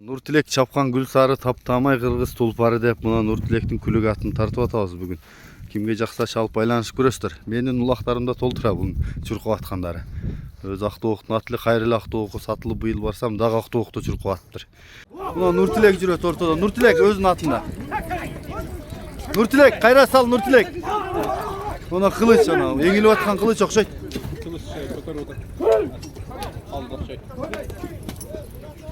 Nurtilek çapkan Gülsarı taptamay Kırgız tulpары деп мына Nurtilek'tin külük atını tartып atабыз бүгүн. Kimge жақса шалып байланыш көрөсүздөр. Менин улактарымда толтура бунун чуркуп аткандары. Өз Ақтоғуктун аты эле Кайрыл Ақтоғукка сатылып быйыл барсам дагы Ақтоғукта чуркуп атыптыр. Мына Nurtilek жүрөт ортодо. Nurtilek өзүнүн атында. Nurtilek кайра сал Nurtilek. Мына кылыч ана эңилип аткан кылыч окшойт. Kılıç kotarıp otur. Aldı şey.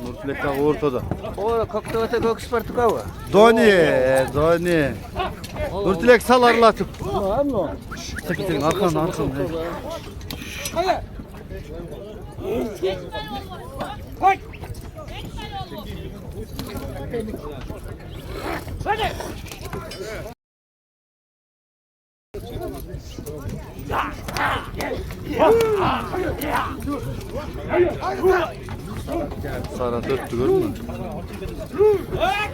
Nurtilek дагы ортодо. Ora kokta öte kok sportu kava. Doni. Nurtilek sal arlatıp. Ano? Sakiteng arkan. Sarat öttü gördün mü?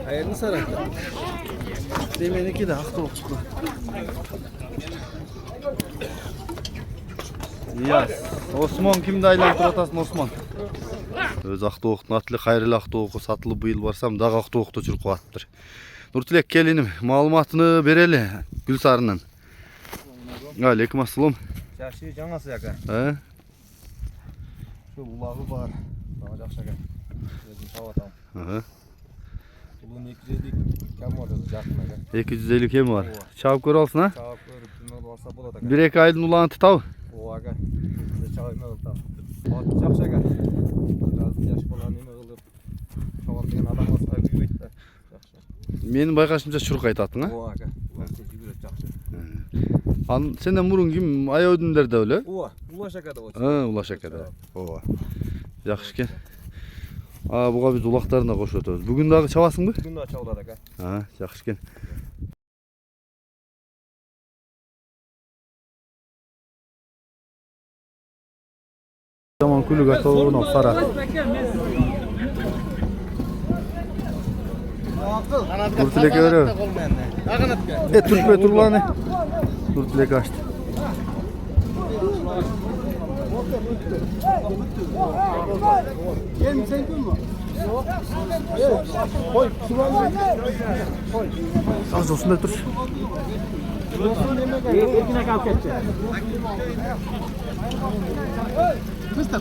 Hayırlı sarakta. Demeniki de Ақтоғук'ta. Yaz. Osman kimdi айлантырып атасың Osman? Өз Ақтоғуктун аты эле Кайрыл Ақтоғукка сатылып быйыл барсам дагы Ақтоғукта чуркуп атыптыр. Nurtilek келиним маалыматыны берели Gülsarынан. Алейкум ассалам. Жакшы жаңасы яка. Şu ulagı var. Daha jakşı yakan. Özüm tawatam. Bunun 250 kam var jakın yakan. 250 kemi var. Çabuk kör alsın ha? Çabuk görüp tünel olsa болады. 1-2 айдын уланы тытабы? O yakan. Bize çabuk eме kıltam. Jakşı yakan. Biraz yaş bolan eме kılıp çabuk деген адам olsa büyüyt da. Jakşı. Менин байкашымча чурк айтатың ha? O yakan. Жүгүрөт jakşı. An senden murun kim ayodunderde öyle? O, ulaşakada o. Ulaşakada. Ova. Yaxşı eкен. Буга биз улактарын да кошуп өтөбүз. Бүгүн дагы чабасыңбы? Бүгүн да чабылат ака. Жақсы екен. Жаман күлүк атабына сара. Nurtilek öyle. Türkme turlanı. Nurtilek açtı. Gelin sen kim mi? Evet. Koy. Koy. Az olsun da dur. Ekine kalk etti. Kısta.